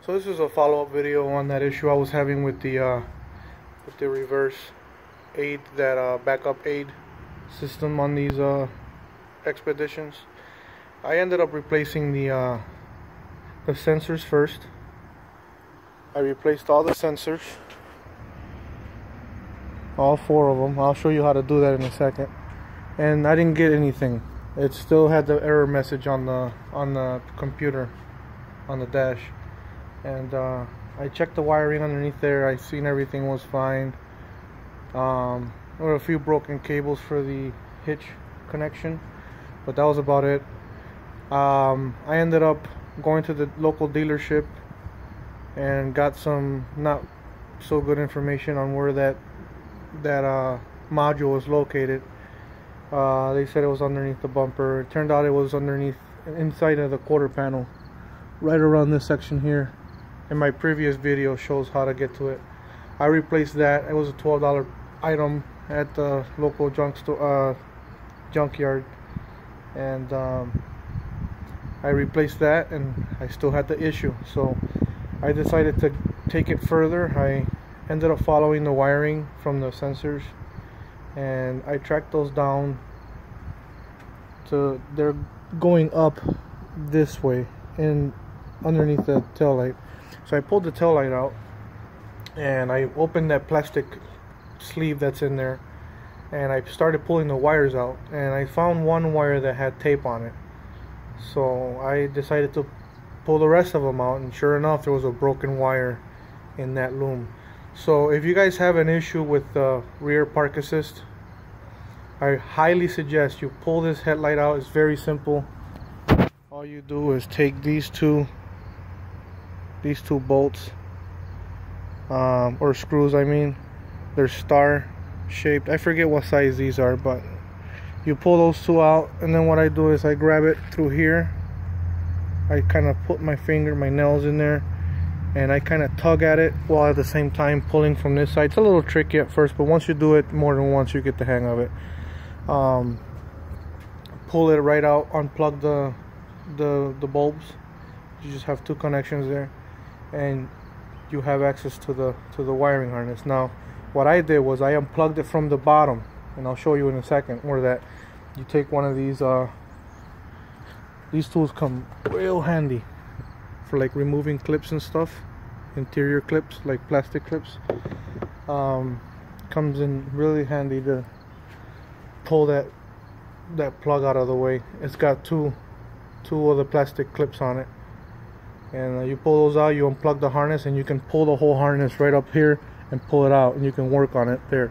So this is a follow-up video on that issue I was having with the reverse aid, that backup aid system on these expeditions. I ended up replacing the sensors first. I replaced all the sensors, all 4 of them. I'll show you how to do that in a second. And I didn't get anything. It still had the error message on the computer, on the dash. And I checked the wiring underneath there. I seen everything was fine. There were a few broken cables for the hitch connection, but that was about it. I ended up going to the local dealership and got some not so good information on where that module was located. They said it was underneath the bumper. It turned out it was underneath, inside of the quarter panel, right around this section here. In my previous video shows how to get to it. I replaced that. It was a $12 item at the local junkyard, and I replaced that, and I still had the issue. So I decided to take it further. I ended up following the wiring from the sensors, and I tracked those down to, they're going up this way and underneath the tail light. So I pulled the tail light out and I opened that plastic sleeve that's in there, and I started pulling the wires out, and I found one wire that had tape on it. So I decided to pull the rest of them out, and sure enough, there was a broken wire in that loom. So if you guys have an issue with the rear park assist, I highly suggest you pull this headlight out. It's very simple. All you do is take these two bolts, or screws, I mean. They're star shaped. I forget what size these are, but you pull those 2 out, and then what I do is I grab it through here. I kind of put my nails in there, and I kind of tug at it while at the same time pulling from this side. It's a little tricky at first, but once you do it more than once, you get the hang of it. Pull it right out, unplug the bulbs. You just have 2 connections there, and you have access to the wiring harness. Now what I did was I unplugged it from the bottom, and I'll show you in a second where that. You take one of these tools come real handy for like removing clips and stuff, interior clips like plastic clips. Comes in really handy to pull that plug out of the way. It's got two of the plastic clips on it, and you pull those out, you unplug the harness, and you can pull the whole harness right up here and pull it out, and you can work on it there.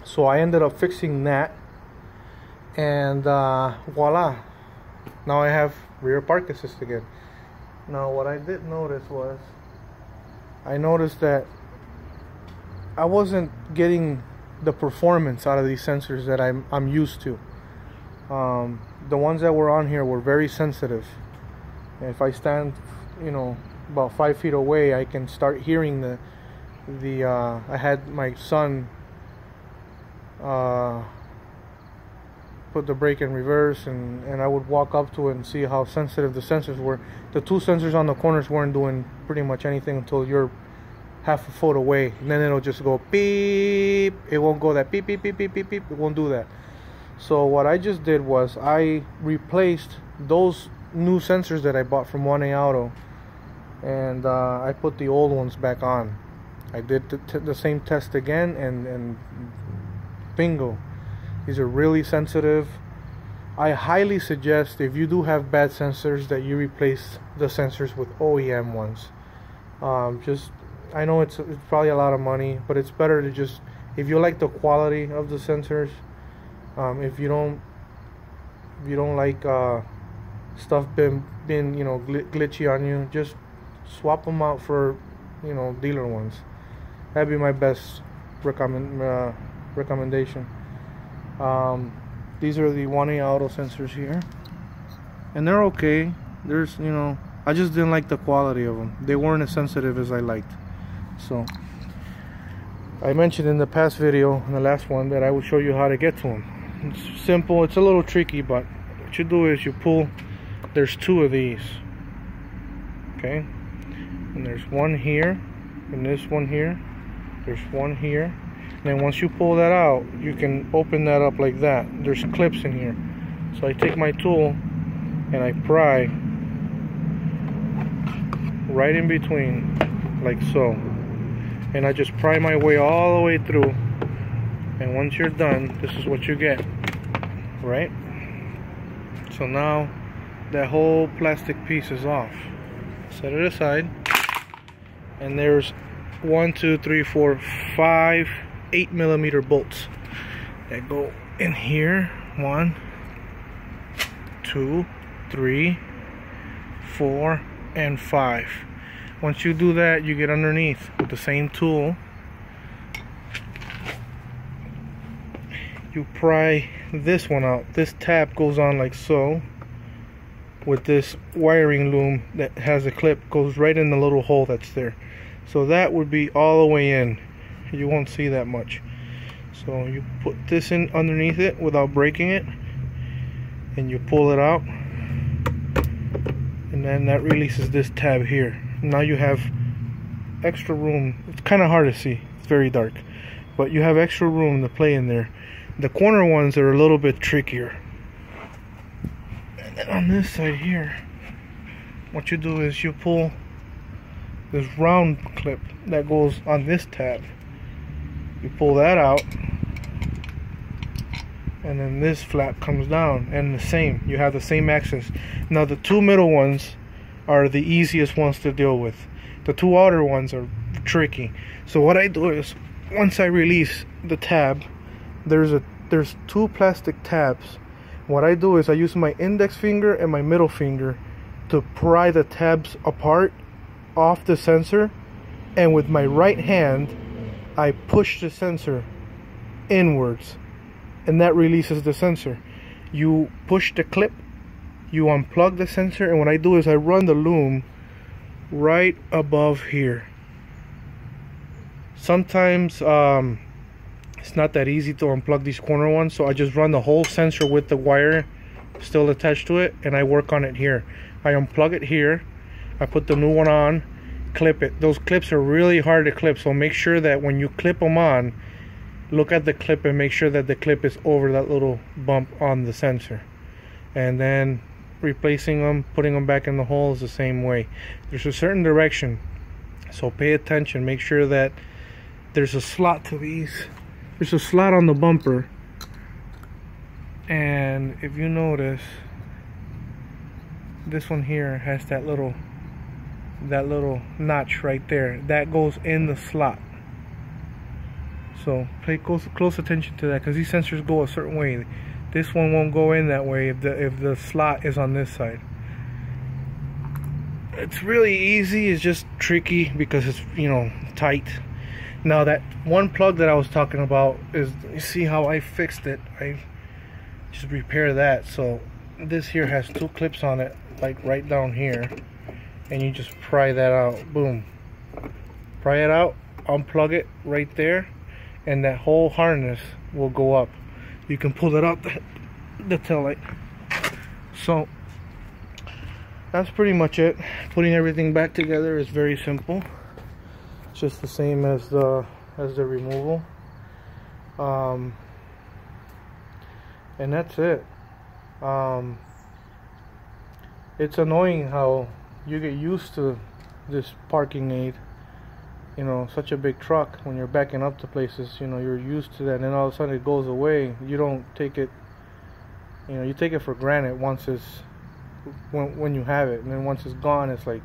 So I ended up fixing that, and voila, now I have rear park assist again. Now what I did notice was, I noticed that I wasn't getting the performance out of these sensors that I'm used to. The ones that were on here were very sensitive. If I stand, about 5 feet away, I can start hearing I had my son put the brake in reverse, and I would walk up to it and see how sensitive the sensors were. The 2 sensors on the corners weren't doing pretty much anything until you're half a foot away, and then it'll just go beep. It won't go that beep beep beep beep beep beep. It won't do that. So what I just did was I replaced those new sensors that I bought from 1A Auto, and I put the old ones back on. I did the same test again, and bingo, these are really sensitive. I highly suggest, if you do have bad sensors, that you replace the sensors with OEM ones. I know it's probably a lot of money, but it's better to just, if you like the quality of the sensors, if you don't like stuff being glitchy on you, just swap them out for dealer ones. That'd be my best recommendation. These are the 1A Auto sensors here, and they're okay. There's I just didn't like the quality of them. They weren't as sensitive as I liked. So I mentioned in the past video, in the last one, that I would show you how to get to them. It's simple. It's a little tricky, but what you do is you pull. There's 2 of these. Okay, and there's one here, and this one here, there's one here, and then once you pull that out, you can open that up like that. There's clips in here, so I take my tool and I pry right in between, like so, and I just pry my way all the way through, and once you're done, this is what you get, right? So now that whole plastic piece is off. Set it aside, and there's 1, 2, 3, 4, 5 8mm bolts that go in here. 1, 2, 3, 4, and 5. Once you do that, you get underneath with the same tool. You pry this one out. This tab goes on like so, with this wiring loom that has a clip, goes right in the little hole that's there. So that would be all the way in. You won't see that much. So you put this in underneath it without breaking it, and you pull it out, and then that releases this tab here. Now you have extra room. It's kind of hard to see, it's very dark, but you have extra room to play in there. The corner ones are a little bit trickier. And then on this side here, what you do is you pull this round clip that goes on this tab. You pull that out, and then this flap comes down, and the same, you have the same access. Now the two middle ones are the easiest ones to deal with. The two outer ones are tricky. So what I do is, once I release the tab, there's two plastic tabs. What I do is I use my index finger and my middle finger to pry the tabs apart off the sensor, and with my right hand I push the sensor inwards, and that releases the sensor. You push the clip, you unplug the sensor, and what I do is I run the loom right above here. Sometimes it's not that easy to unplug these corner ones, so I just run the whole sensor with the wire still attached to it, and I work on it here. I unplug it here, I put the new one on, clip it. Those clips are really hard to clip, so make sure that when you clip them on, look at the clip and make sure that the clip is over that little bump on the sensor. And then replacing them, putting them back in the hole is the same way. There's a certain direction, so pay attention. Make sure that there's a slot to these. There's a slot on the bumper, and if you notice, this one here has that little notch right there that goes in the slot. So pay close attention to that, because these sensors go a certain way. This one won't go in that way if the slot is on this side. It's really easy, it's just tricky because it's, you know, tight. Now that one plug that I was talking about is, you see how I fixed it? I just repair that. So this here has two clips on it, like right down here, and you just pry that out. Boom, pry it out, unplug it right there, and that whole harness will go up. You can pull it out the tail light. So that's pretty much it. Putting everything back together is very simple. It's just the same as the removal, and that's it. It's annoying how you get used to this parking aid, you know, such a big truck. When you're backing up to places, you know, you're used to that, and then all of a sudden it goes away. You don't take it, you know, you take it for granted once it's when you have it, and then once it's gone, it's like,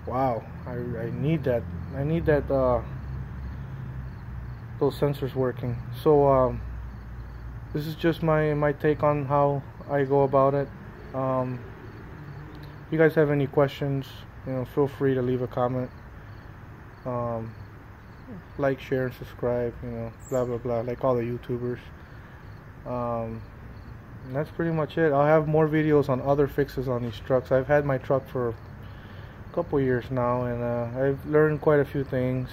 wow, I need that. I need that those sensors working. So this is just my take on how I go about it. If you guys have any questions, you know, feel free to leave a comment. Like, share, and subscribe, you know, blah blah blah, like all the YouTubers. And that's pretty much it. I'll have more videos on other fixes on these trucks. I've had my truck for a couple years now, and I've learned quite a few things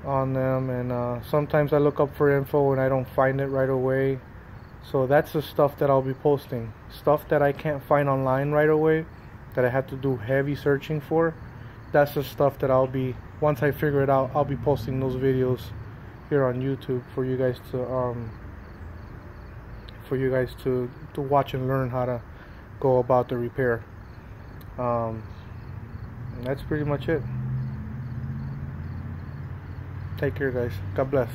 on them, and sometimes I look up for info and I don't find it right away. So that's the stuff that I'll be posting. Stuff that I can't find online right away, that I had to do heavy searching for. That's the stuff that once I figure it out, I'll be posting those videos here on YouTube for you guys to watch and learn how to go about the repair. And that's pretty much it. Take care, guys. God bless.